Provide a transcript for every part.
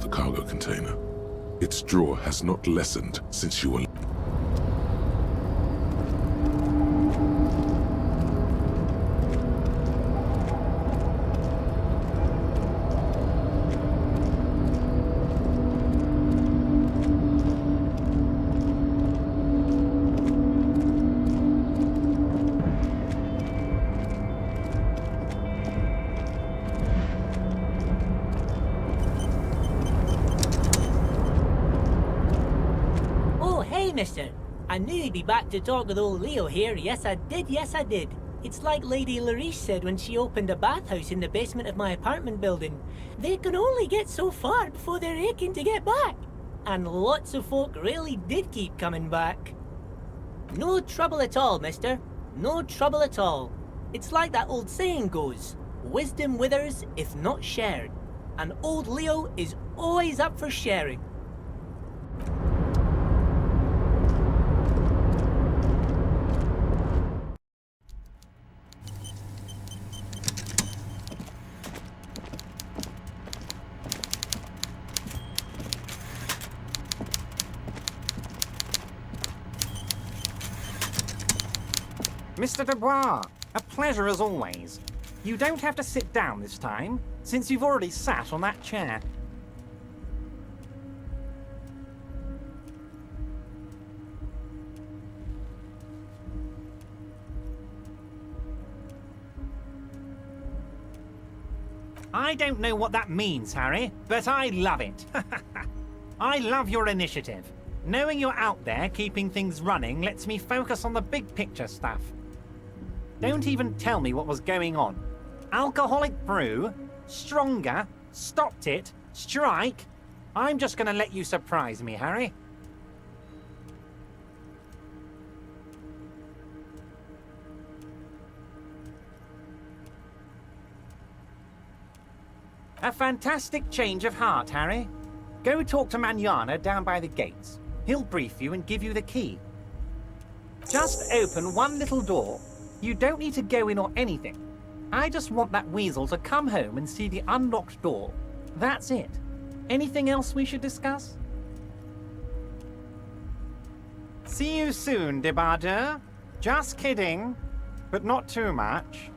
the cargo container. Its draw has not lessened since you were... Mister, I knew you'd be back to talk with old Leo here. Yes, I did. Yes, I did. It's like Lady Larice said when she opened a bathhouse in the basement of my apartment building. They can only get so far before they're aching to get back. And lots of folk really did keep coming back. No trouble at all, mister. No trouble at all. It's like that old saying goes, wisdom withers if not shared. And old Leo is always up for sharing. Mr. Dubois, a pleasure as always. You don't have to sit down this time, since you've already sat on that chair. I don't know what that means, Harry, but I love it. I love your initiative. Knowing you're out there keeping things running lets me focus on the big picture stuff. Don't even tell me what was going on. Alcoholic brew? Stronger? Stopped it? Strike? I'm just gonna let you surprise me, Harry. A fantastic change of heart, Harry. Go talk to Manana down by the gates. He'll brief you and give you the key. Just open one little door. You don't need to go in or anything. I just want that weasel to come home and see the unlocked door. That's it. Anything else we should discuss? See you soon, Debardeur. Just kidding, but not too much.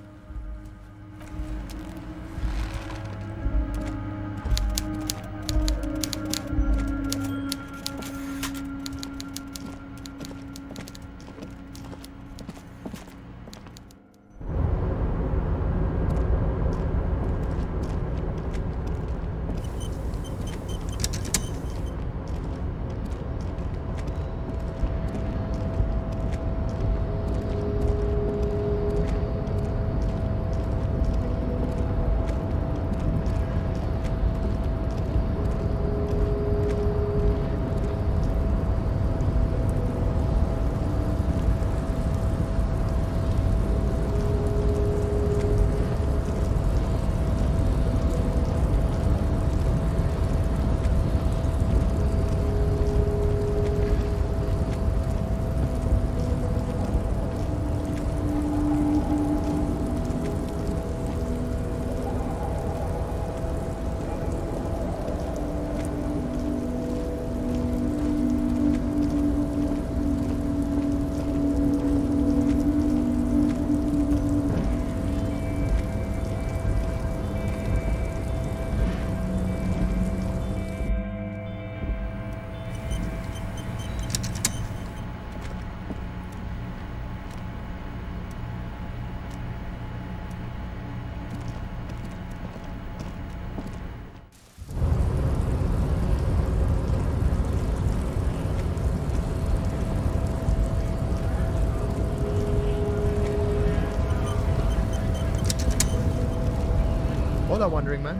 Hola, Wandering Man.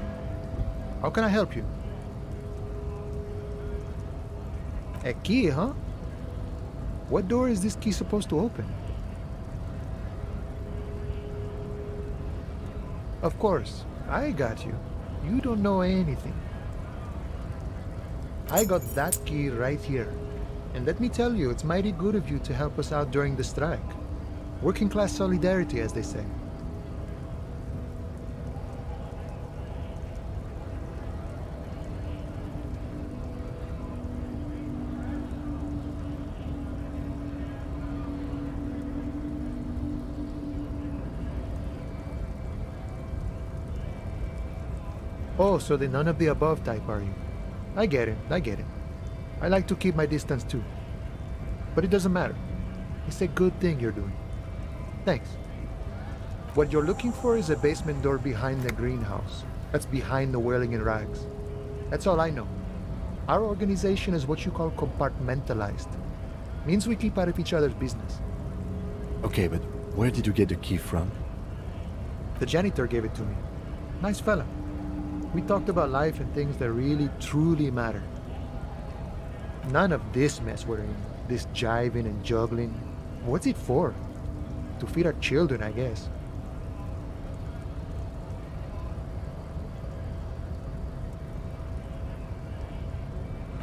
How can I help you? A key, huh? What door is this key supposed to open? Of course, I got you. You don't know anything. I got that key right here. And let me tell you, it's mighty good of you to help us out during the strike. Working class solidarity, as they say. Oh, so the none of the above type, are you? I get it, I get it. I like to keep my distance too. But it doesn't matter. It's a good thing you're doing. Thanks. What you're looking for is a basement door behind the greenhouse. That's behind the Whirling in rags. That's all I know. Our organization is what you call compartmentalized. Means we keep out of each other's business. Okay, but where did you get the key from? The janitor gave it to me. Nice fella. We talked about life and things that really, truly matter. None of this mess we're in. This jiving and juggling. What's it for? To feed our children, I guess.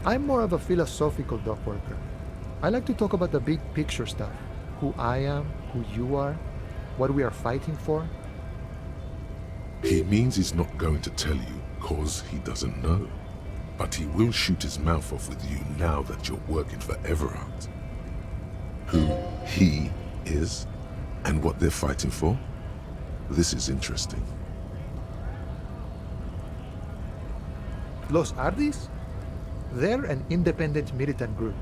I'm more of a philosophical dock worker. I like to talk about the big picture stuff. Who I am, who you are, what we are fighting for. He means he's not going to tell you, cause he doesn't know. But he will shoot his mouth off with you now that you're working for Evrart. Who he is, and what they're fighting for. This is interesting. Los Ardis? They're an independent militant group.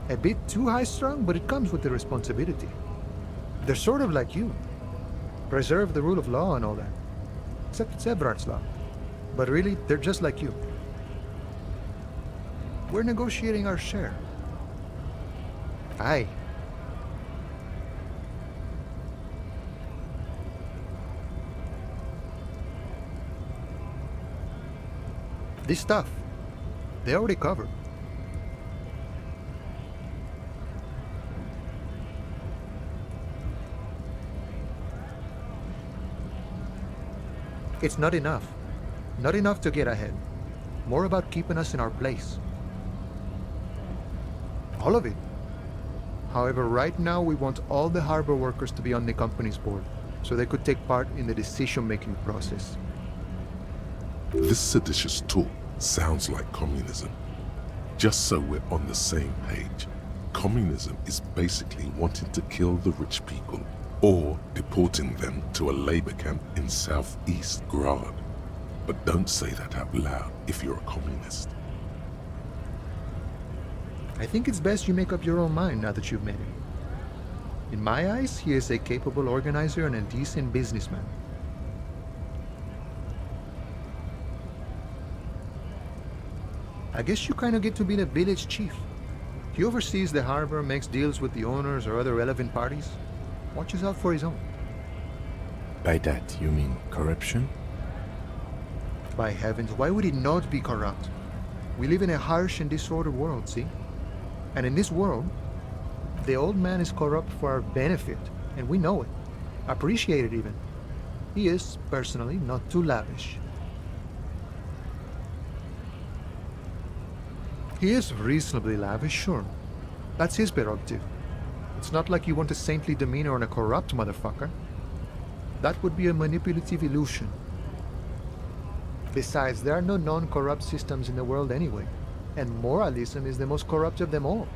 A bit too high-strung, but it comes with the responsibility. They're sort of like you. Preserve the rule of law and all that. Except it's Evrart's law. But really, they're just like you. We're negotiating our share. Aye. This stuff, they already covered. It's not enough. Not enough to get ahead. More about keeping us in our place. All of it. However, right now we want all the harbor workers to be on the company's board, so they could take part in the decision-making process. This seditious talk sounds like communism. Just so we're on the same page, communism is basically wanting to kill the rich people or deporting them to a labor camp in southeast Grad. But don't say that out loud if you're a communist. I think it's best you make up your own mind now that you've met him. In my eyes, he is a capable organizer and a decent businessman. I guess you kind of get to be the village chief. He oversees the harbor, makes deals with the owners or other relevant parties, watches out for his own. By that, you mean corruption? By heavens, why would he not be corrupt? We live in a harsh and disordered world, see? And in this world, the old man is corrupt for our benefit, and we know it. Appreciate it even. He is, personally, not too lavish. He is reasonably lavish, sure. That's his prerogative. It's not like you want a saintly demeanor on a corrupt motherfucker. That would be a manipulative illusion. Besides, there are no non-corrupt systems in the world anyway, and moralism is the most corrupt of them all.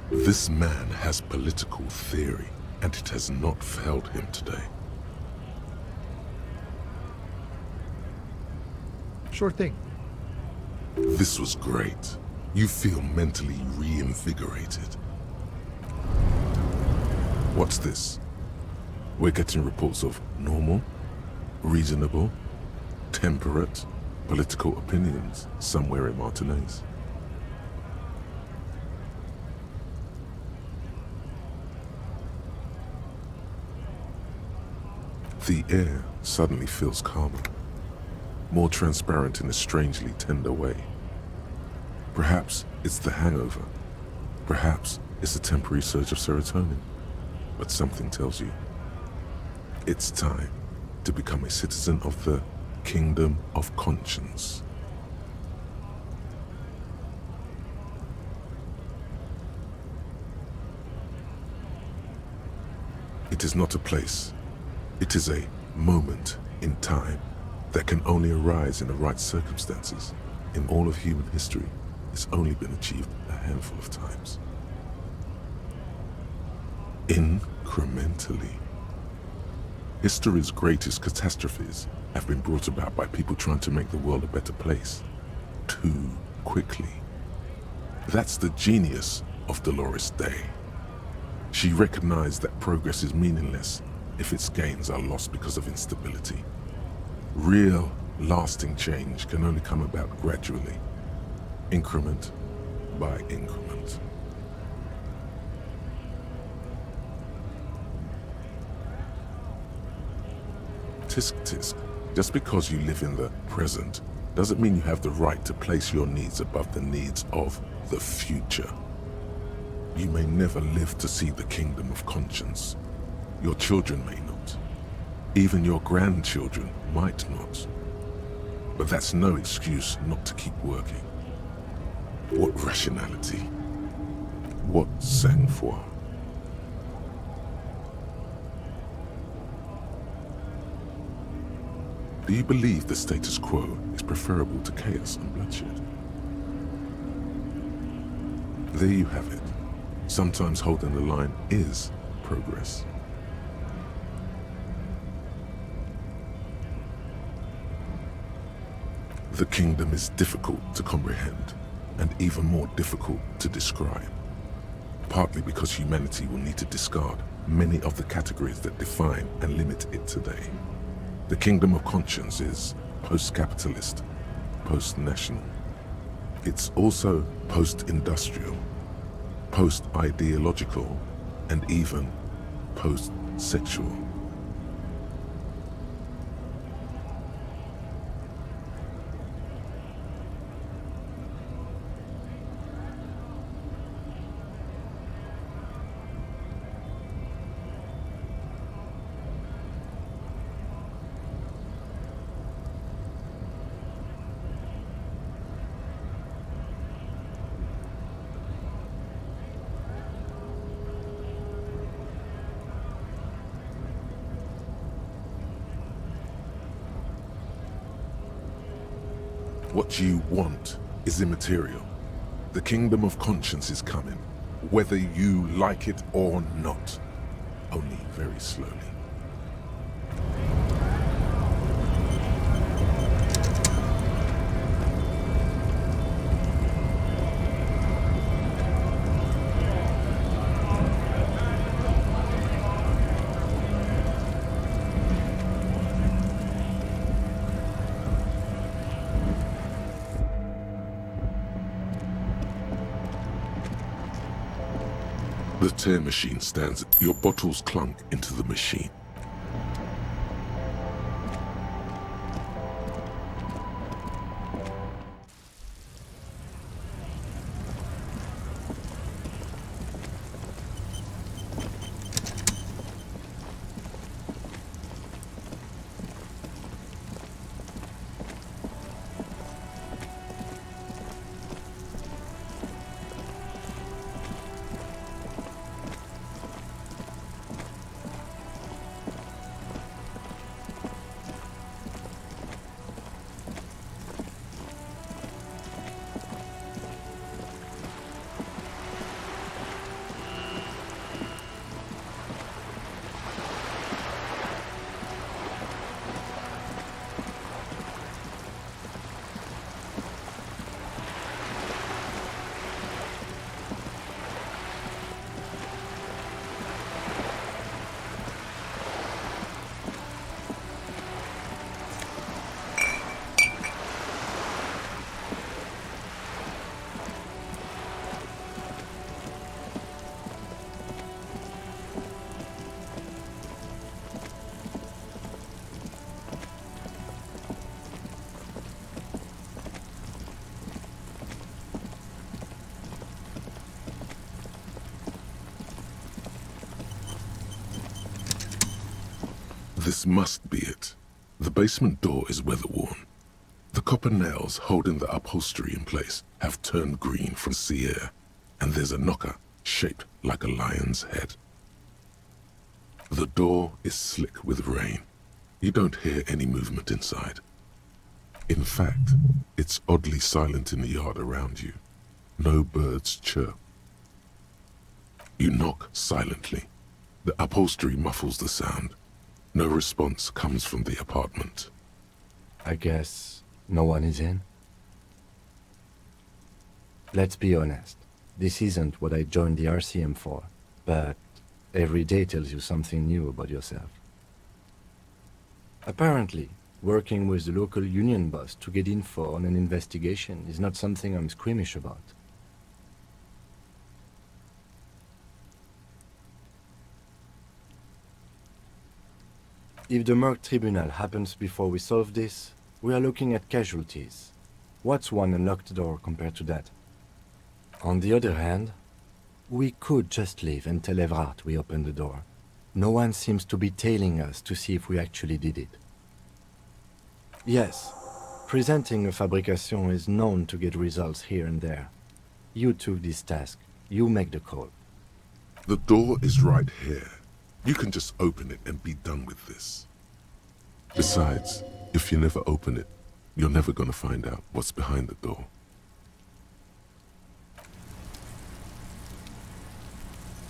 This man has political theory, and it has not failed him today. Sure thing. This was great. You feel mentally reinvigorated. What's this? We're getting reports of normal, reasonable, temperate political opinions somewhere in Martinez. The air suddenly feels calmer, more transparent in a strangely tender way. Perhaps it's the hangover. Perhaps it's a temporary surge of serotonin. But something tells you it's time to become a citizen of the Kingdom of Conscience. It is not a place. It is a moment in time that can only arise in the right circumstances. In all of human history, it's only been achieved a handful of times. Incrementally. History's greatest catastrophes have been brought about by people trying to make the world a better place. Too quickly. That's the genius of Dolores Day. She recognized that progress is meaningless if its gains are lost because of instability. Real, lasting change can only come about gradually, increment by increment. Tisk tisk, just because you live in the present doesn't mean you have the right to place your needs above the needs of the future. You may never live to see the kingdom of conscience. Your children may not. Even your grandchildren might not. But that's no excuse not to keep working. What rationality? What sang-froid? Do you believe the status quo is preferable to chaos and bloodshed? There you have it. Sometimes holding the line is progress. The kingdom is difficult to comprehend, and even more difficult to describe. Partly because humanity will need to discard many of the categories that define and limit it today. The kingdom of conscience is post-capitalist, post-national. It's also post-industrial, post-ideological, and even post-sexual. What you want is immaterial. The kingdom of conscience is coming, whether you like it or not. Only very slowly. The tear machine stands. Your bottles clunk into the machine. This must be it. The basement door is weather-worn. The copper nails holding the upholstery in place have turned green from sea air, and there's a knocker shaped like a lion's head. The door is slick with rain. You don't hear any movement inside. In fact, it's oddly silent in the yard around you. No birds chirp. You knock silently. The upholstery muffles the sound. No response comes from the apartment. I guess no one is in? Let's be honest. This isn't what I joined the RCM for, but every day tells you something new about yourself. Apparently, working with the local union boss to get info on an investigation is not something I'm squeamish about. If the Merc Tribunal happens before we solve this, we are looking at casualties. What's one unlocked door compared to that? On the other hand, we could just leave and tell Evrart we opened the door. No one seems to be tailing us to see if we actually did it. Yes, presenting a fabrication is known to get results here and there. You took this task. You make the call. The door is right here. You can just open it and be done with this. Besides, if you never open it, you're never gonna find out what's behind the door.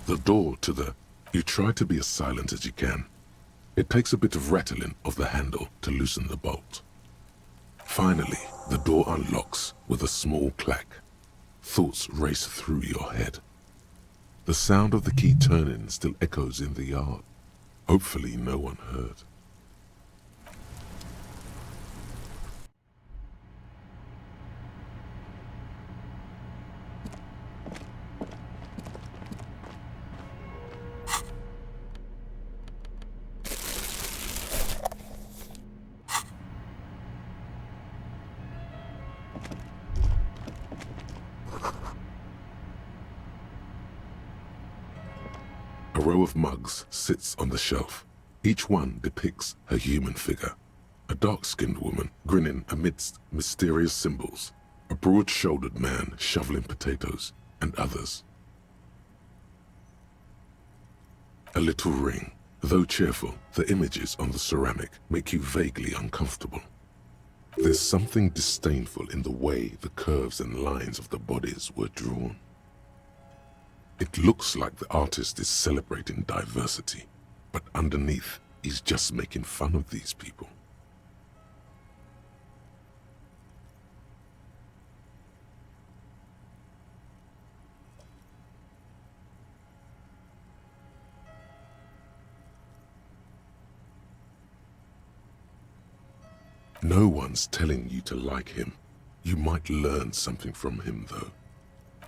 The door to the... You try to be as silent as you can. It takes a bit of rattling of the handle to loosen the bolt. Finally, the door unlocks with a small clack. Thoughts race through your head. The sound of the key turning still echoes in the yard. Hopefully no one heard. A row of mugs sits on the shelf. Each one depicts a human figure. A dark-skinned woman grinning amidst mysterious symbols. A broad-shouldered man shoveling potatoes, and others. A little ring. Though cheerful, the images on the ceramic make you vaguely uncomfortable. There's something disdainful in the way the curves and lines of the bodies were drawn. It looks like the artist is celebrating diversity, but underneath, he's just making fun of these people. No one's telling you to like him. You might learn something from him, though.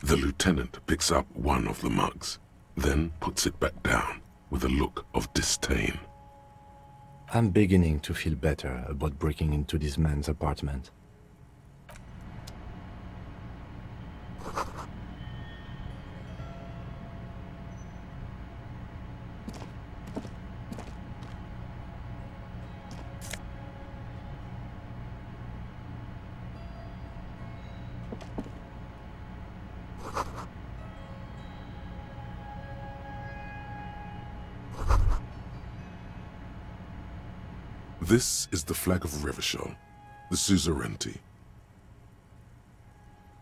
The lieutenant picks up one of the mugs, then puts it back down with a look of disdain. I'm beginning to feel better about breaking into this man's apartment. This is the flag of Revachol, the suzerainty.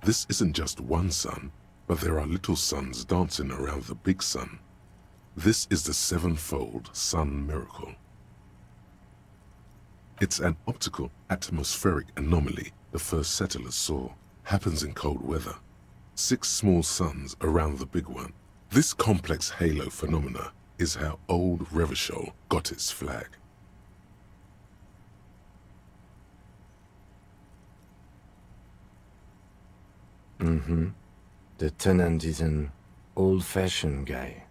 This isn't just one sun, but there are little suns dancing around the big sun. This is the sevenfold sun miracle. It's an optical atmospheric anomaly the first settlers saw. Happens in cold weather. 6 small suns around the big one. This complex halo phenomena is how old Revachol got its flag. The tenant is an old-fashioned guy.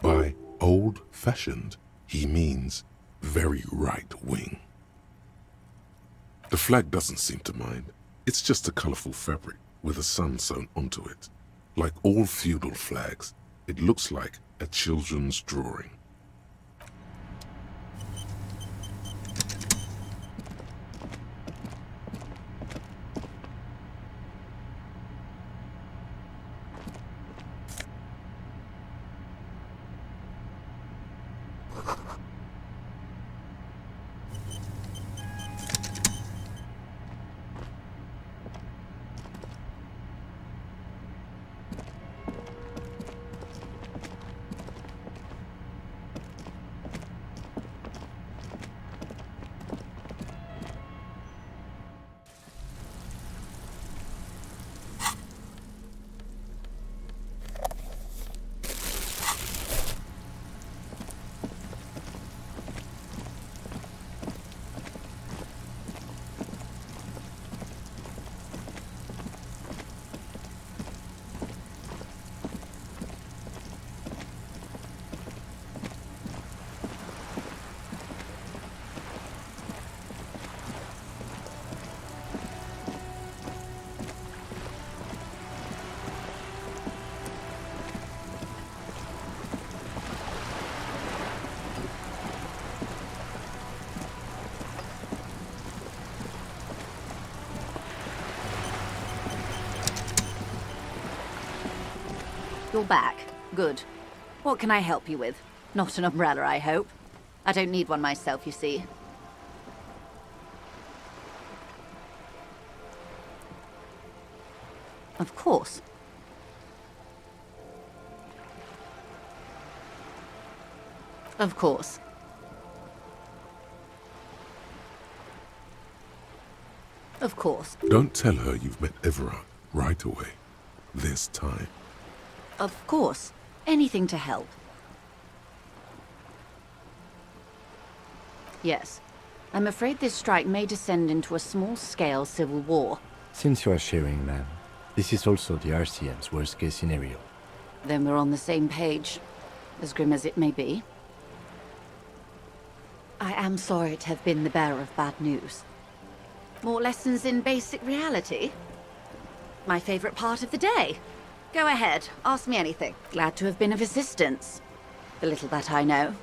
By old-fashioned, he means very right-wing. The flag doesn't seem to mind. It's just a colorful fabric with a sun sewn onto it. Like all feudal flags, it looks like a children's drawing. You're back. Good. What can I help you with? Not an umbrella, I hope. I don't need one myself, you see. Of course. Of course. Of course. Don't tell her you've met Evrart right away. This time. Of course. Anything to help. Yes. I'm afraid this strike may descend into a small-scale civil war. Since you are sharing, ma'am, this is also the RCM's worst-case scenario. Then we're on the same page. As grim as it may be. I am sorry to have been the bearer of bad news. More lessons in basic reality? My favorite part of the day. Go ahead, ask me anything. Glad to have been of assistance. The little that I know.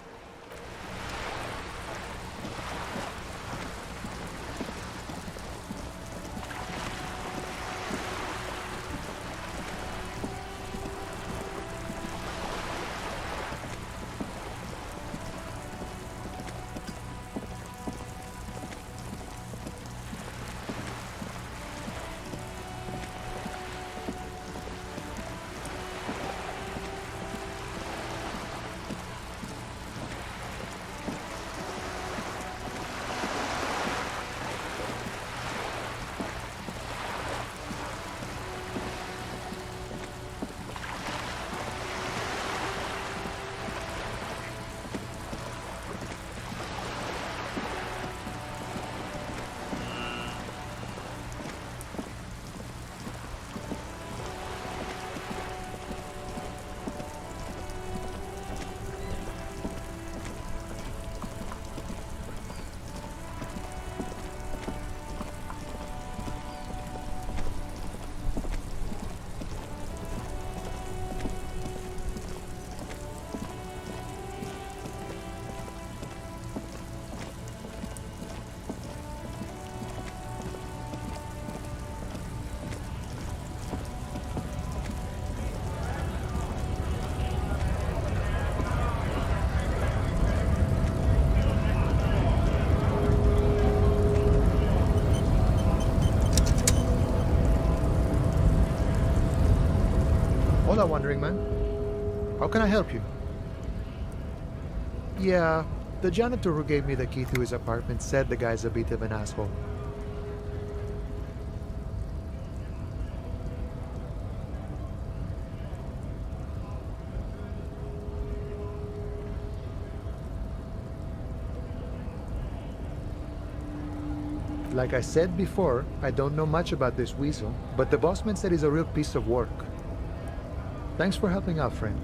Hola, Wandering Man. How can I help you? Yeah, the janitor who gave me the key to his apartment said the guy's a bit of an asshole. Like I said before, I don't know much about this weasel, but the bossman said he's a real piece of work. Thanks for helping out, friend.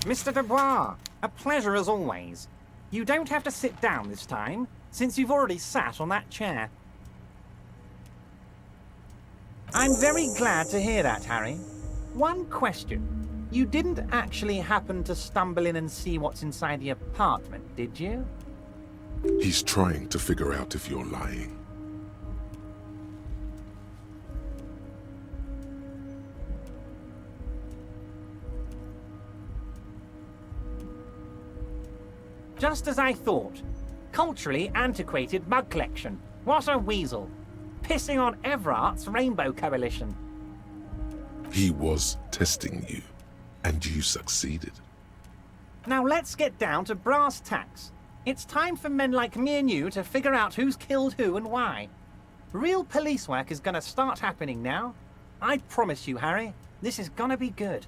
Mr. Dubois, a pleasure as always. You don't have to sit down this time, since you've already sat on that chair. I'm very glad to hear that, Harry. One question. You didn't actually happen to stumble in and see what's inside the apartment, did you? He's trying to figure out if you're lying. Just as I thought. Culturally antiquated mug collection. What a weasel. Pissing on Evrart's Rainbow Coalition. He was testing you, and you succeeded. Now let's get down to brass tacks. It's time for men like me and you to figure out who's killed who and why. Real police work is gonna start happening now. I promise you, Harry, this is gonna be good.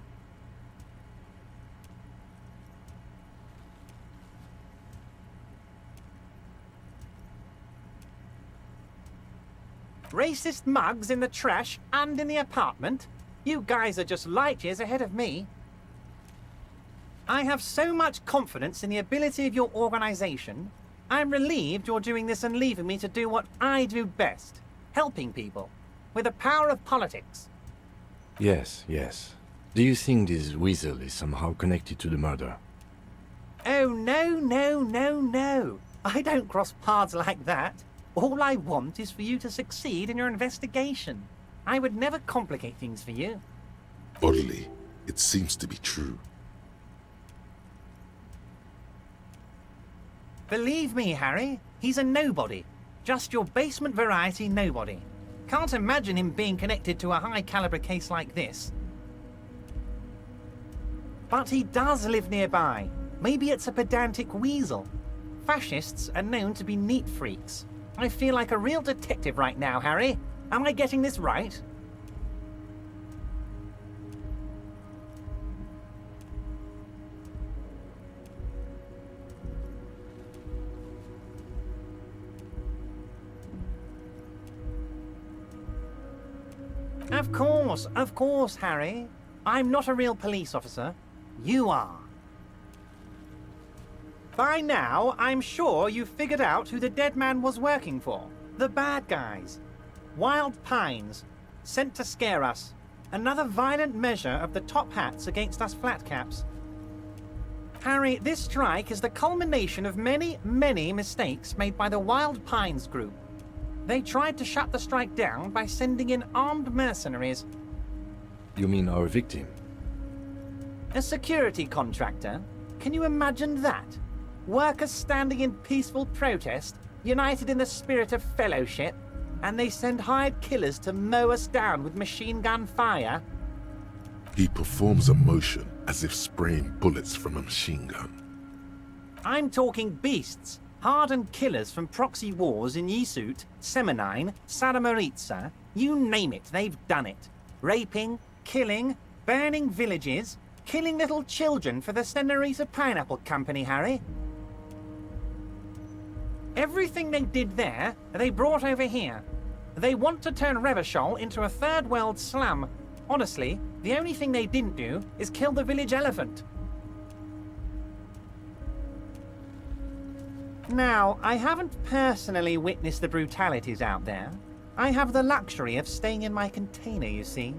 Racist mugs in the trash and in the apartment? You guys are just light years ahead of me. I have so much confidence in the ability of your organization. I'm relieved you're doing this and leaving me to do what I do best. Helping people. With the power of politics. Yes, yes. Do you think this weasel is somehow connected to the murder? Oh, no. I don't cross paths like that. All I want is for you to succeed in your investigation. I would never complicate things for you. Oddly, it seems to be true. Believe me, Harry, he's a nobody. Just your basement variety nobody. Can't imagine him being connected to a high-caliber case like this. But he does live nearby. Maybe it's a pedantic weasel. Fascists are known to be neat freaks. I feel like a real detective right now, Harry. Am I getting this right? Of course, Harry. I'm not a real police officer. You are. By now, I'm sure you've figured out who the dead man was working for. The bad guys. Wild Pines. Sent to scare us. Another violent measure of the top hats against us flatcaps. Harry, this strike is the culmination of many mistakes made by the Wild Pines group. They tried to shut the strike down by sending in armed mercenaries. You mean our victim? A security contractor? Can you imagine that? Workers standing in peaceful protest, united in the spirit of fellowship, and they send hired killers to mow us down with machine gun fire? He performs a motion as if spraying bullets from a machine gun. I'm talking beasts. Hardened killers from proxy wars in Yisut, Semenine, Saramoritsa, you name it, they've done it. Raping, killing, burning villages, killing little children for the Senorita Pineapple Company, Harry. Everything they did there, they brought over here. They want to turn Revachol into a third world slum. Honestly, the only thing they didn't do is kill the village elephant. Now, I haven't personally witnessed the brutalities out there. I have the luxury of staying in my container, you see.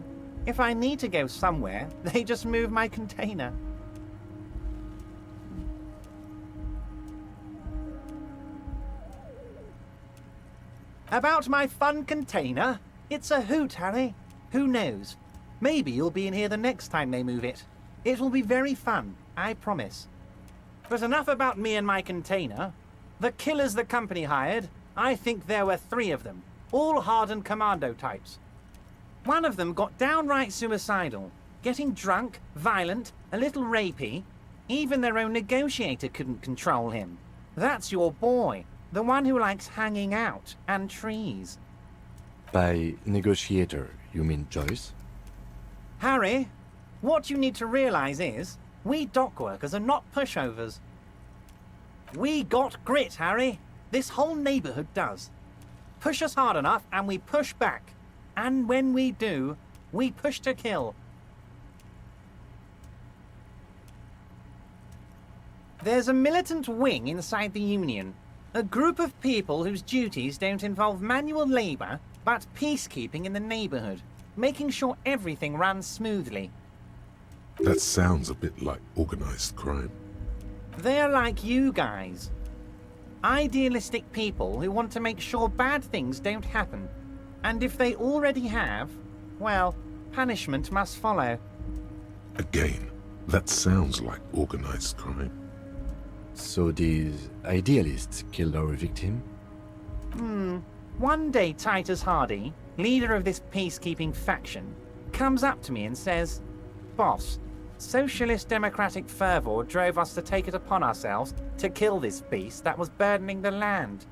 If I need to go somewhere, they just move my container. About my fun container? It's a hoot, Harry. Who knows? Maybe you'll be in here the next time they move it. It will be very fun, I promise. But enough about me and my container. The killers the company hired, I think there were 3 of them, all hardened commando types. One of them got downright suicidal, getting drunk, violent, a little rapey. Even their own negotiator couldn't control him. That's your boy, the one who likes hanging out and trees. By negotiator, you mean Joyce? Harry, what you need to realize is, we dock workers are not pushovers. We got grit, Harry. This whole neighborhood does. Push us hard enough and we push back. And when we do, we push to kill. There's a militant wing inside the Union. A group of people whose duties don't involve manual labor, but peacekeeping in the neighborhood, making sure everything runs smoothly. That sounds a bit like organized crime. They're like you guys. Idealistic people who want to make sure bad things don't happen. And if they already have, well, punishment must follow. Again, that sounds like organized crime. So these idealists killed our victim? One day Titus Hardy, leader of this peacekeeping faction, comes up to me and says, "Boss, socialist democratic fervor drove us to take it upon ourselves to kill this beast that was burdening the land."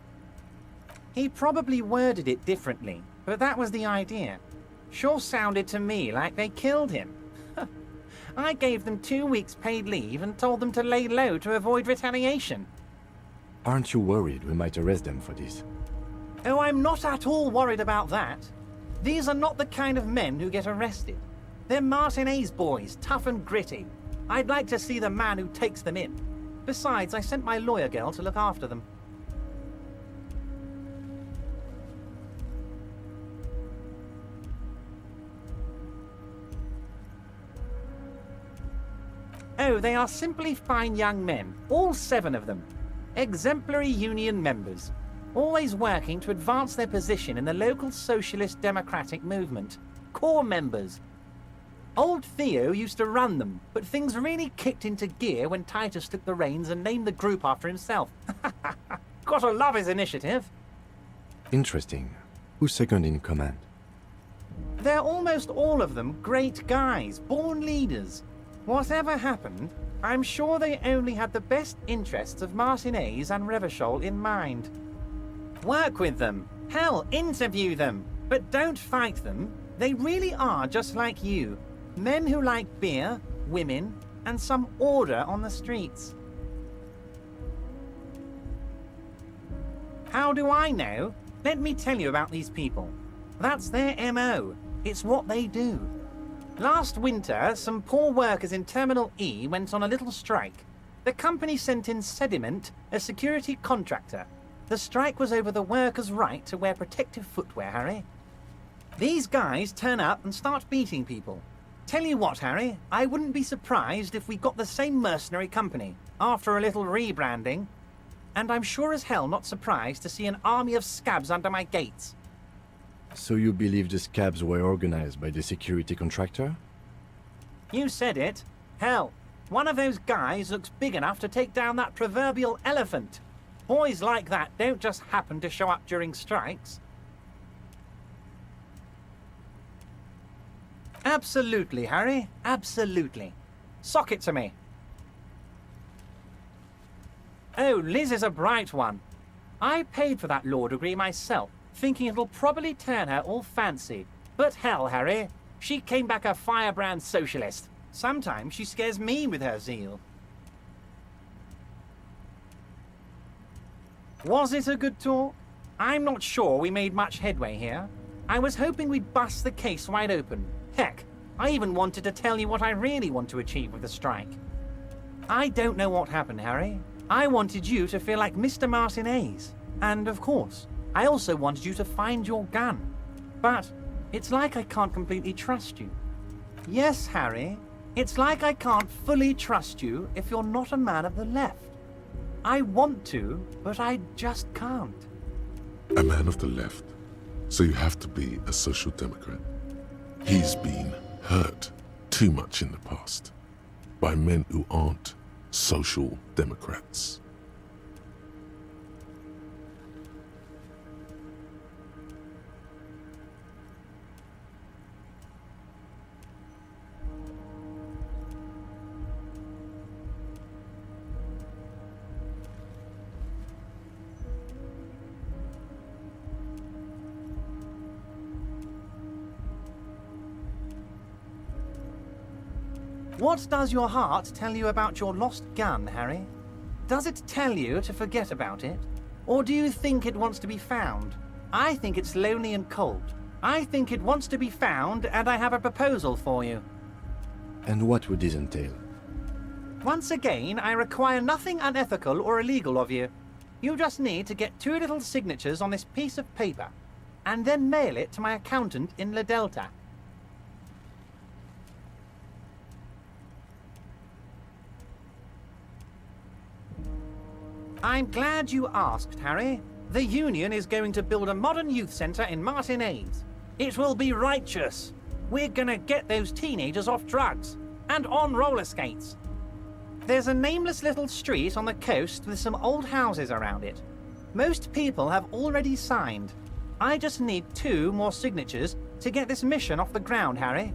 He probably worded it differently, but that was the idea. Sure sounded to me like they killed him. I gave them 2 weeks paid leave and told them to lay low to avoid retaliation. Aren't you worried we might arrest them for this? Oh, I'm not at all worried about that. These are not the kind of men who get arrested. They're Martinez boys, tough and gritty. I'd like to see the man who takes them in. Besides, I sent my lawyer girl to look after them. Oh, they are simply fine young men, all 7 of them. Exemplary union members, always working to advance their position in the local socialist democratic movement. Core members. Old Theo used to run them, but things really kicked into gear when Titus took the reins and named the group after himself. Gotta love his initiative. Interesting. Who's second in command? They're almost all of them great guys, born leaders. Whatever happened, I'm sure they only had the best interests of Martinez and Revachol in mind. Work with them. Hell, interview them. But don't fight them. They really are just like you. Men who like beer, women, and some order on the streets. How do I know? Let me tell you about these people. That's their MO. It's what they do. Last winter, some poor workers in Terminal E went on a little strike. The company sent in Sediment, a security contractor. The strike was over the workers' right to wear protective footwear, Harry. These guys turn up and start beating people. Tell you what, Harry, I wouldn't be surprised if we got the same mercenary company, after a little rebranding. And I'm sure as hell not surprised to see an army of scabs under my gates. So you believe the scabs were organized by the security contractor? You said it. Hell, one of those guys looks big enough to take down that proverbial elephant. Boys like that don't just happen to show up during strikes. Absolutely, Harry. Absolutely. Sock it to me. Oh, Liz is a bright one. I paid for that law degree myself, thinking it'll probably turn her all fancy. But hell, Harry, she came back a firebrand socialist. Sometimes she scares me with her zeal. Was it a good talk? I'm not sure we made much headway here. I was hoping we'd bust the case wide open. Heck, I even wanted to tell you what I really want to achieve with the strike. I don't know what happened, Harry. I wanted you to feel like Mr. Martinez. And of course, I also wanted you to find your gun. But it's like I can't completely trust you. Yes, Harry, it's like I can't fully trust you if you're not a man of the left. I want to, but I just can't. A man of the left, so you have to be a social democrat. He's been hurt too much in the past by men who aren't social democrats. What does your heart tell you about your lost gun, Harry? Does it tell you to forget about it? Or do you think it wants to be found? I think it's lonely and cold. I think it wants to be found, and I have a proposal for you. And what would this entail? Once again, I require nothing unethical or illegal of you. You just need to get 2 little signatures on this piece of paper, and then mail it to my accountant in La Delta. I'm glad you asked, Harry. The Union is going to build a modern youth centre in Martinez. It will be righteous. We're gonna get those teenagers off drugs and on roller skates. There's a nameless little street on the coast with some old houses around it. Most people have already signed. I just need 2 more signatures to get this mission off the ground, Harry.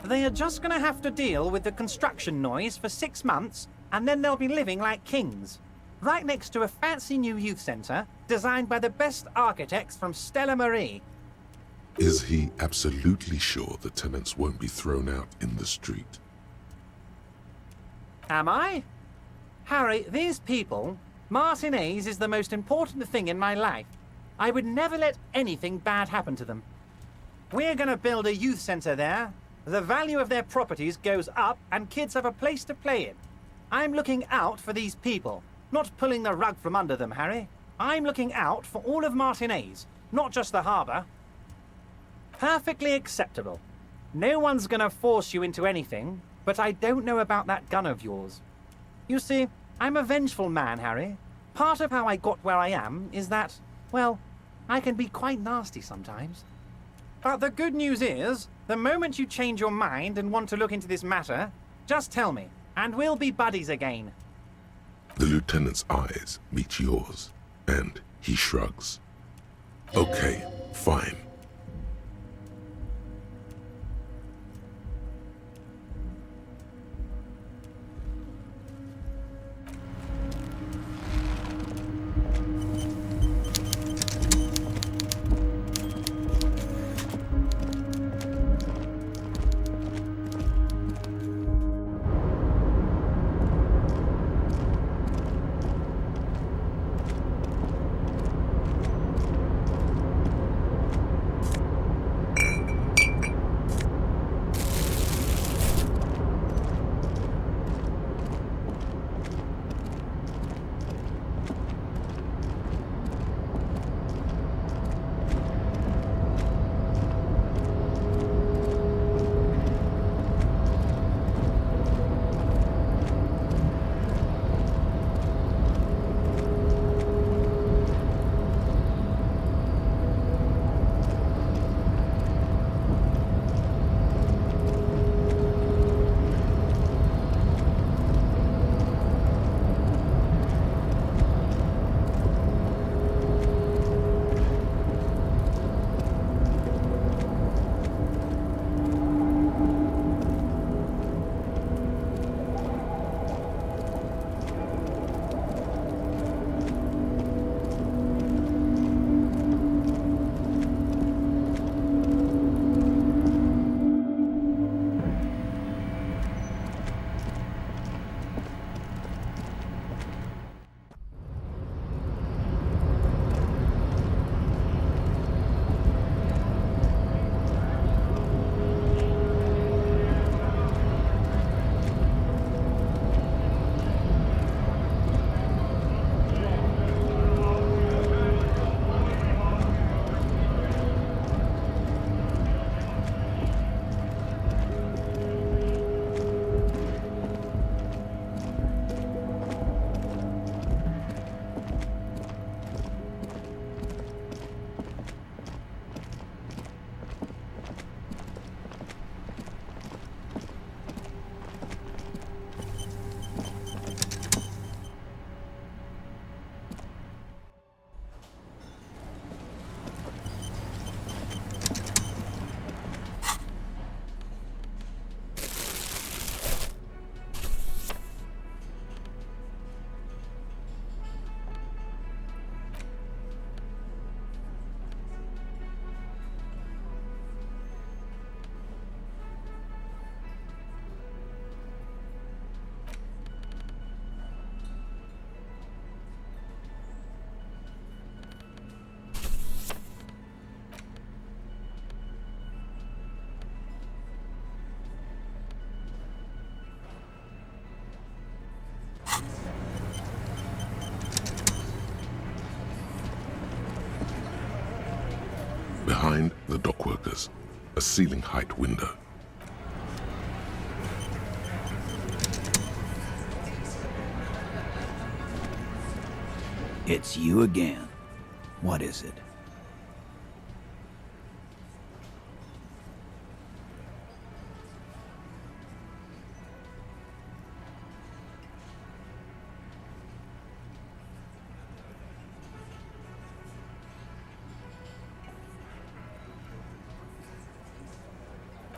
They are just gonna have to deal with the construction noise for 6 months, and then they'll be living like kings. Right next to a fancy new youth centre, designed by the best architects from Stella Marie. Is he absolutely sure the tenants won't be thrown out in the street? Am I? Harry, these people, Martinez is the most important thing in my life. I would never let anything bad happen to them. We're gonna build a youth centre there. The value of their properties goes up and kids have a place to play in. I'm looking out for these people, not pulling the rug from under them, Harry. I'm looking out for all of Martinez, not just the harbour. Perfectly acceptable. No one's gonna force you into anything, but I don't know about that gun of yours. You see, I'm a vengeful man, Harry. Part of how I got where I am is that, well, I can be quite nasty sometimes. But the good news is, the moment you change your mind and want to look into this matter, just tell me, and we'll be buddies again. The lieutenant's eyes meet yours, and he shrugs. Okay, fine. Behind the dockworkers, a ceiling-height window. It's you again. What is it?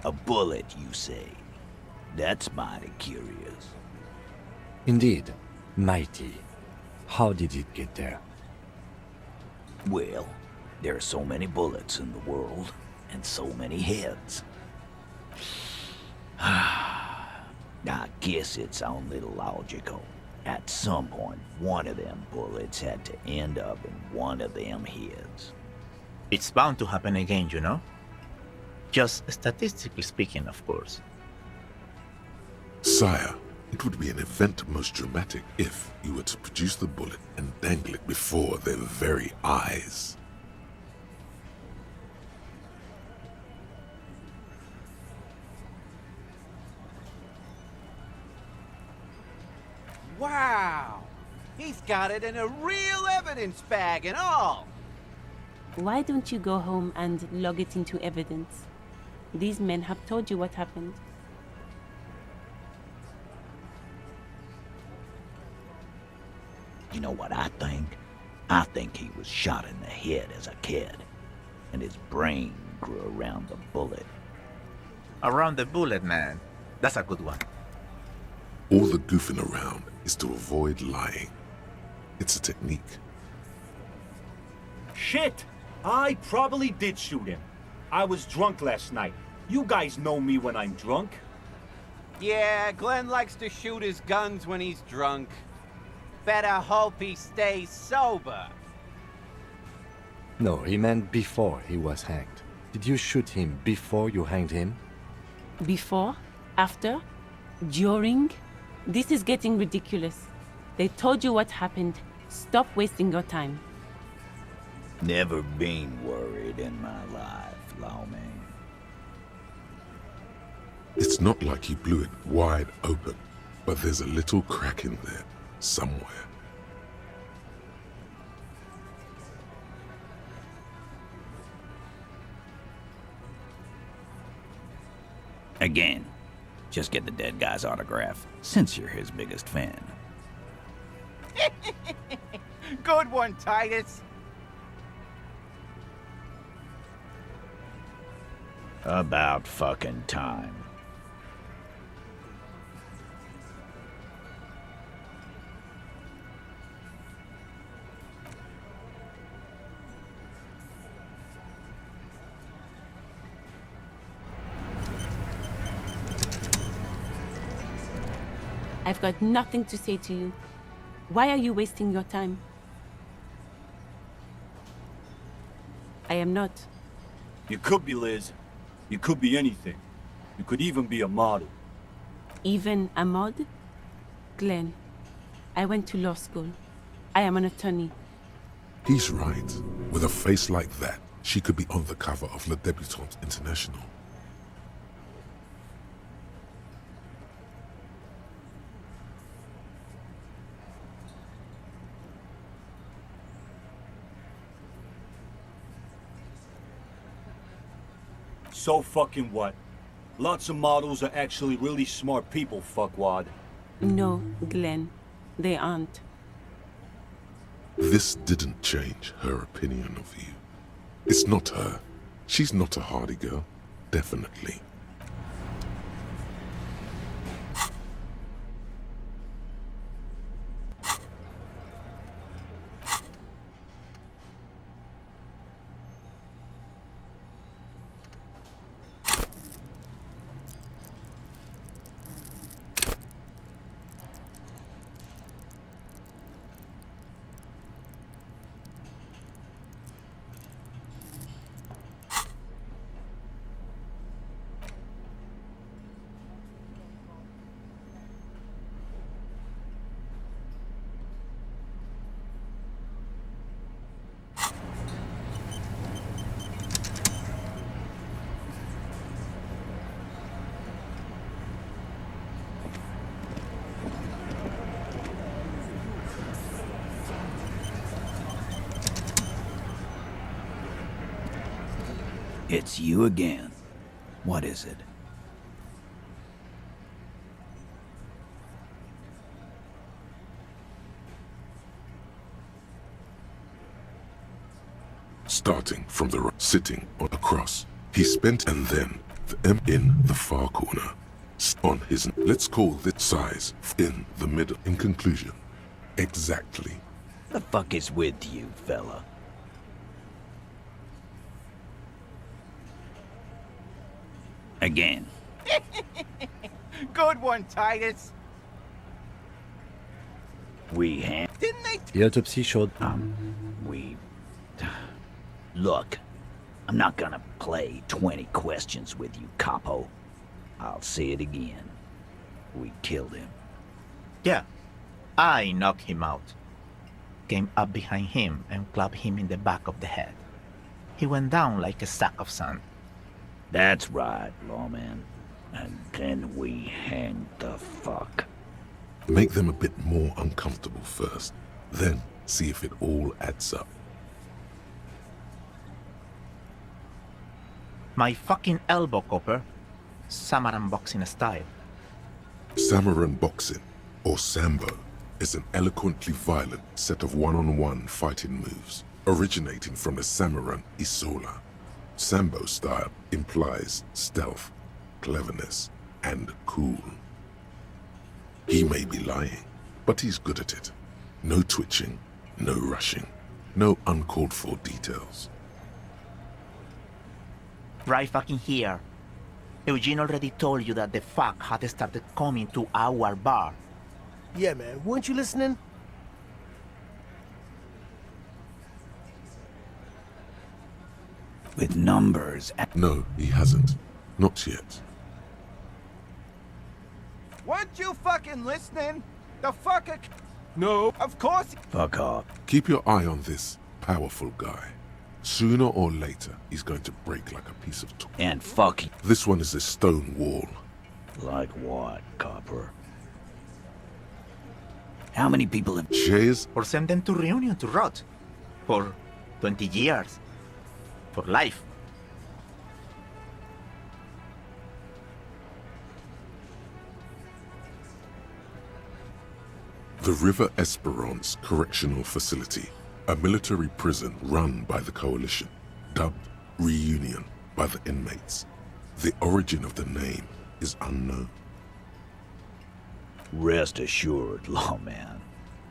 A bullet, you say? That's mighty curious. Indeed, mighty. How did it get there? Well, there are so many bullets in the world, and so many heads. I guess it's only logical. At some point, one of them bullets had to end up in one of them heads. It's bound to happen again, you know? Just statistically speaking, of course. Sire, it would be an event most dramatic if you were to produce the bullet and dangle it before their very eyes. Wow! He's got it in a real evidence bag and all! Why don't you go home and log it into evidence? These men have told you what happened. You know what I think? I think he was shot in the head as a kid, and his brain grew around the bullet. Around the bullet, man. That's a good one. All the goofing around is to avoid lying. It's a technique. Shit! I probably did shoot him. I was drunk last night. You guys know me when I'm drunk. Yeah, Glenn likes to shoot his guns when he's drunk. Better hope he stays sober. No, he meant before he was hanged. Did you shoot him before you hanged him? Before? After? During? This is getting ridiculous. They told you what happened. Stop wasting your time. Never been worried in my life, lawman. It's not like he blew it wide open, but there's a little crack in there, somewhere. Again, just get the dead guy's autograph, since you're his biggest fan. Good one, Titus. About fucking time. I've got nothing to say to you. Why are you wasting your time? I am not. You could be Liz. You could be anything. You could even be a model. Even a mod? Glenn, I went to law school. I am an attorney. He's right. With a face like that, she could be on the cover of Le Debutante International. So fucking what? Lots of models are actually really smart people, fuckwad. No, Glenn, they aren't. This didn't change her opinion of you. It's not her. She's not a hardy girl. Definitely. It's you again. What is it? Starting from the sitting on a cross, he spent and then the M in the far corner. On his, let's call this size in the middle. In conclusion, exactly. The fuck is with you, fella? Again. Good one, Titus. Didn't they? The autopsy showed We... Look, I'm not gonna play 20 questions with you, capo. I'll say it again. We killed him. Yeah, I knocked him out. Came up behind him and clapped him in the back of the head. He went down like a sack of sand. That's right, lawman. And then we hanged the fuck. Make them a bit more uncomfortable first, then see if it all adds up. My fucking elbow, Copper. Samaran boxing style. Samaran boxing, or Sambo, is an eloquently violent set of one-on-one fighting moves, originating from the Samaran Isola. Sambo style implies stealth, cleverness, and cool. He may be lying, but he's good at it. No twitching, no rushing, no uncalled for details. Right fucking here. Eugene already told you that the fuck had started coming to our bar. Yeah, man. Weren't you listening? With numbers. No, he hasn't. Not yet. Weren't you fucking listening? The fucker... No. Of course... Fuck off. Keep your eye on this powerful guy. Sooner or later, he's going to break like a piece of toast. And fuck you. This one is a stone wall. Like what, Copper? How many people have... Shares? Or send them to Reunion to rot. For 20 years. For life. The River Esperance Correctional Facility, a military prison run by the Coalition, dubbed Reunion by the inmates. The origin of the name is unknown. Rest assured, lawman.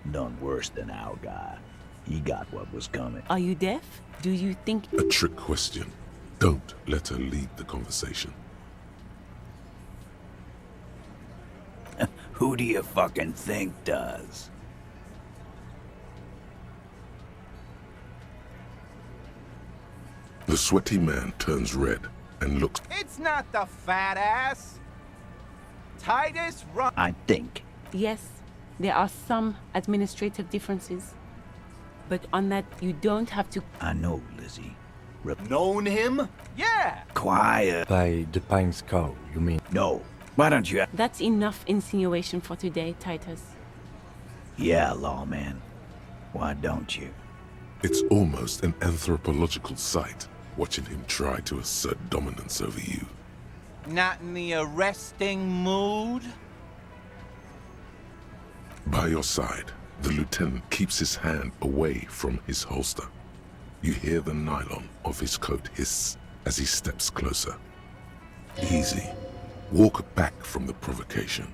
None worse than our guy. He got what was coming. Are you deaf? Do you think... A trick question. Don't let her lead the conversation. Who do you fucking think does? The sweaty man turns red and looks... It's not the fat ass. Titus run... I think. Yes, there are some administrative differences. But on that, you don't have to... I know, Lizzie. Known him? Yeah! Quiet. by the Pine Skull, you mean? No. Why don't you... That's enough insinuation for today, Titus. Yeah, lawman. Why don't you? It's almost an anthropological sight, watching him try to assert dominance over you. Not in the arresting mood? By your side, the lieutenant keeps his hand away from his holster. You hear the nylon of his coat hiss as he steps closer. Easy. Walk back from the provocation.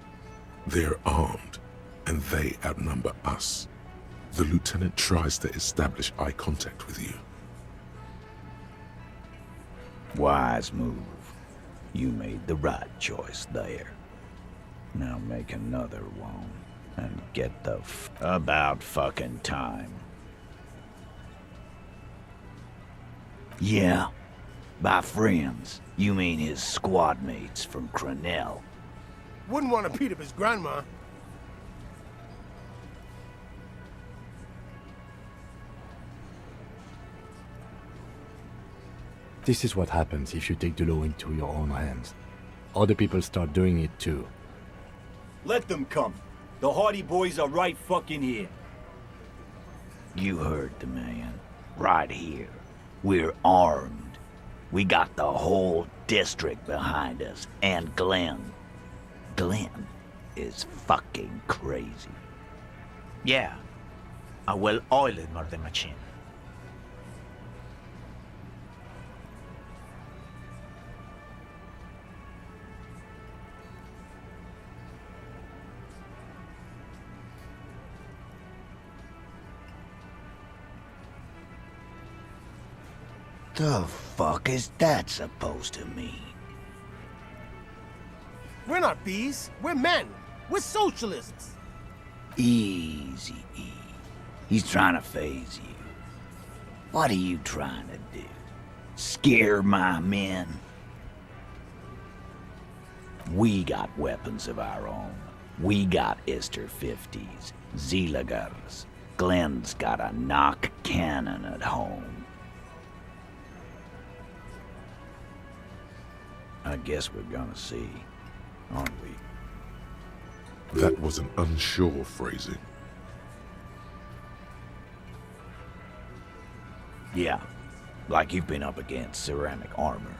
They're armed, and they outnumber us. The lieutenant tries to establish eye contact with you. Wise move. You made the right choice there. Now make another one. And get the about fucking time. Yeah. By friends, you mean his squad mates from Cronell. Wouldn't want to beat up his grandma. This is what happens if you take the law into your own hands. Other people start doing it too. Let them come. The Hardy Boys are right fucking here. You heard the man. Right here. We're armed. We got the whole district behind us, and Glenn. Glenn is fucking crazy. Yeah, a well-oiled murder machine. The fuck is that supposed to mean? We're not bees. We're men. We're socialists. Easy, E. He's trying to phase you. What are you trying to do? Scare my men? We got weapons of our own. We got Ister 50s, Zeelagers. Glenn's got a knock cannon at home. I guess we're gonna see, aren't we? That was an unsure phrasing. Yeah, like you've been up against ceramic armor.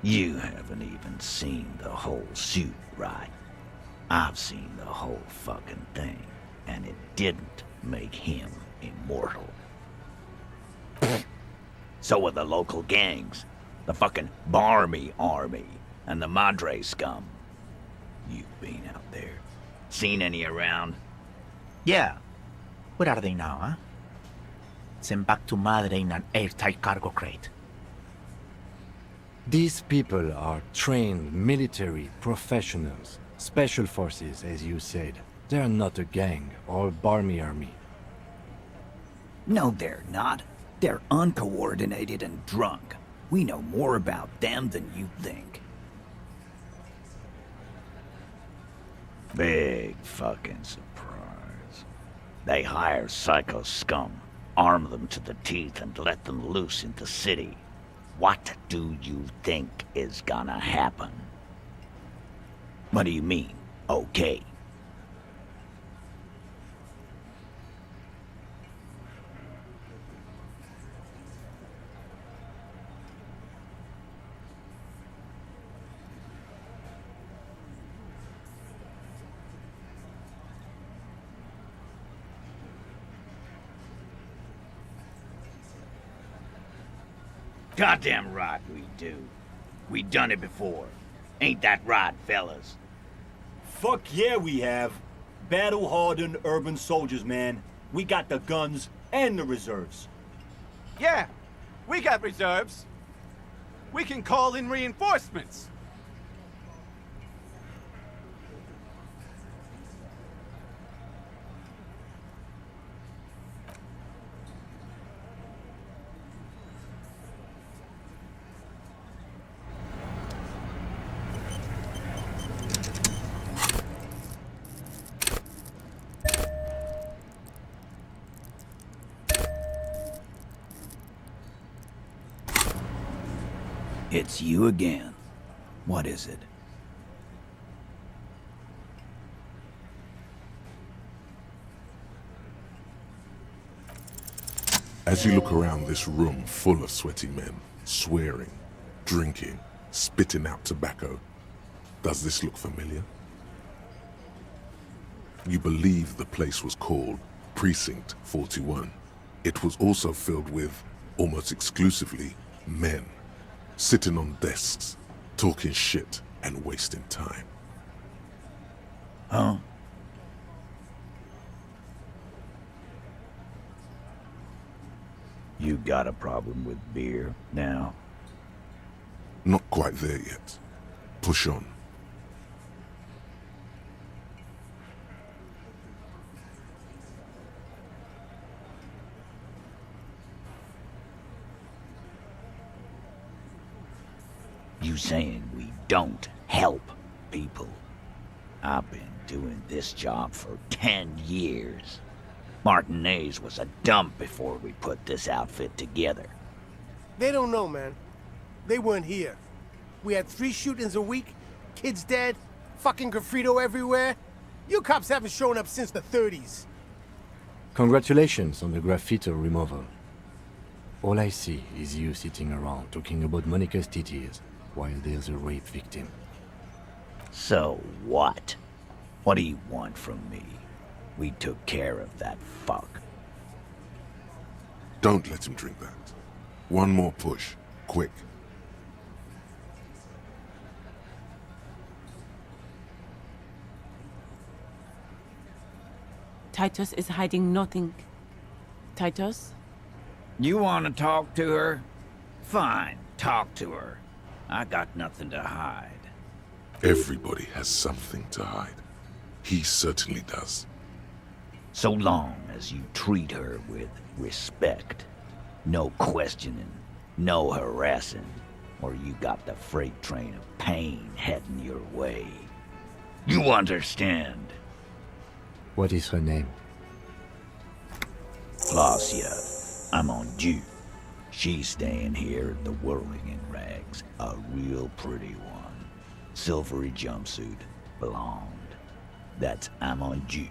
You haven't even seen the whole suit, right? I've seen the whole fucking thing, and it didn't make him immortal. So are the local gangs, the fucking Barmy Army, and the Madre scum. You've been out there. Seen any around? Yeah. Where are they now, huh? Sent back to Madre in an airtight cargo crate. These people are trained military professionals, special forces, as you said. They're not a gang or Barmy army. No, they're not. They're uncoordinated and drunk. We know more about them than you think. Big fucking surprise. They hire psycho scum, arm them to the teeth, and let them loose in the city. What do you think is gonna happen? What do you mean, okay? Goddamn right we do. We done it before. Ain't that right, fellas? Fuck yeah, we have. Battle-hardened urban soldiers, man. We got the guns and the reserves. Yeah, we got reserves. We can call in reinforcements. It's you again. What is it? As you look around this room full of sweaty men, swearing, drinking, spitting out tobacco, does this look familiar? You believe the place was called Precinct 41. It was also filled with, almost exclusively, men, sitting on desks, talking shit and wasting time. Huh? You got a problem with beer now? Not quite there yet. Push on. You saying we don't help people? I've been doing this job for 10 years. Martinez was a dump before we put this outfit together. They don't know, man. They weren't here. We had 3 shootings a week, kids dead, fucking graffito everywhere. You cops haven't shown up since the 30s. Congratulations on the graffiti removal. All I see is you sitting around talking about Monica's titties while there's a rape victim. So what? What do you want from me? We took care of that fuck. Don't let him drink that. One more push. Quick. Titus is hiding nothing. Titus? You want to talk to her? Fine, talk to her. I got nothing to hide. Everybody has something to hide. He certainly does. So long as you treat her with respect. No questioning, no harassing, or you got the freight train of pain heading your way. You understand? What is her name? Glacia, I'm on due. She's staying here at the Whirling in rags. A real pretty one. Silvery jumpsuit, blonde. That's I'm on due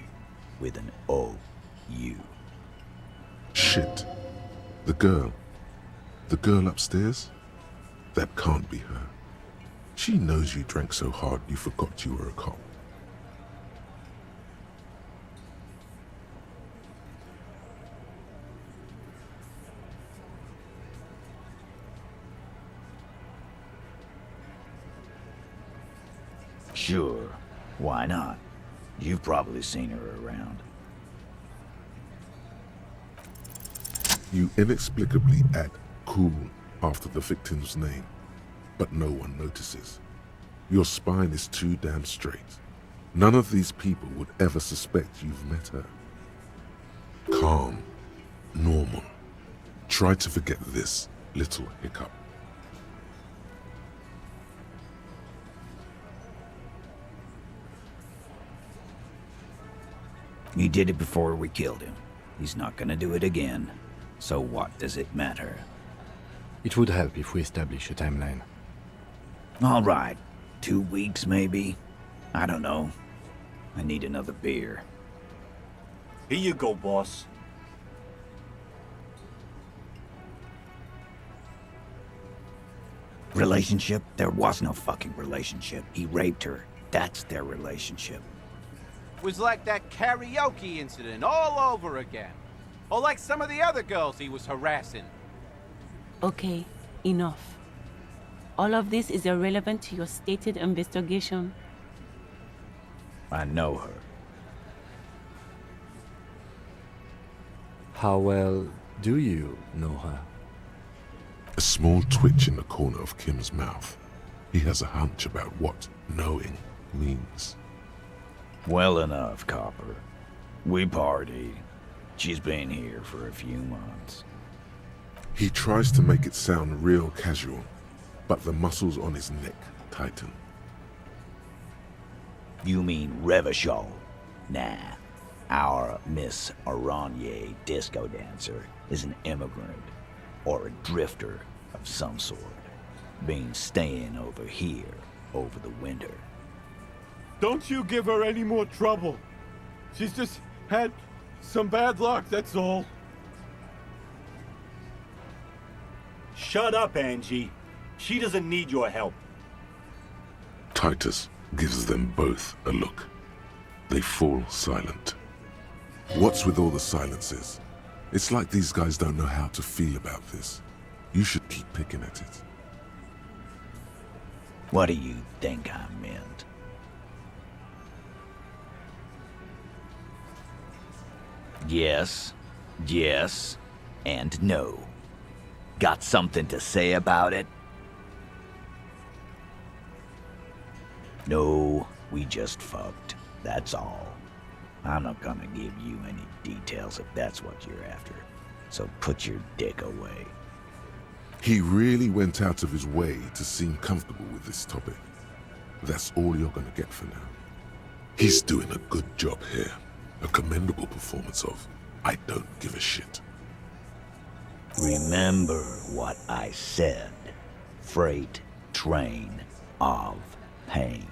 with an O-U. Shit. The girl. The girl upstairs? That can't be her. She knows you drank so hard you forgot you were a cop. Sure, why not? You've probably seen her around. You inexplicably add cool after the victim's name, but no one notices. Your spine is too damn straight. None of these people would ever suspect you've met her. Calm, normal. Try to forget this little hiccup. He did it before we killed him. He's not gonna do it again. So what does it matter? It would help if we establish a timeline. All right. 2 weeks, maybe? I don't know. I need another beer. Here you go, boss. Relationship? There was no fucking relationship. He raped her. That's their relationship. Was like that karaoke incident all over again. Or like some of the other girls he was harassing. Okay, enough. All of this is irrelevant to your stated investigation. I know her. How well do you know her? A small twitch in the corner of Kim's mouth. He has a hunch about what knowing means. Well enough, Copper. We party. She's been here for a few months. He tries to make it sound real casual, but the muscles on his neck tighten. You mean Revachol? Nah. Our Miss Aranye disco dancer is an immigrant, or a drifter of some sort. Been staying over here over the winter. Don't you give her any more trouble. She's just had some bad luck, that's all. Shut up, Angie. She doesn't need your help. Titus gives them both a look. They fall silent. What's with all the silences? It's like these guys don't know how to feel about this. You should keep picking at it. What do you think I meant? Yes, yes, and no. Got something to say about it? No, we just fucked. That's all. I'm not gonna give you any details if that's what you're after. So put your dick away. He really went out of his way to seem comfortable with this topic. That's all you're gonna get for now. He's doing a good job here. A commendable performance of I don't give a shit. Remember what I said. Freight train of pain.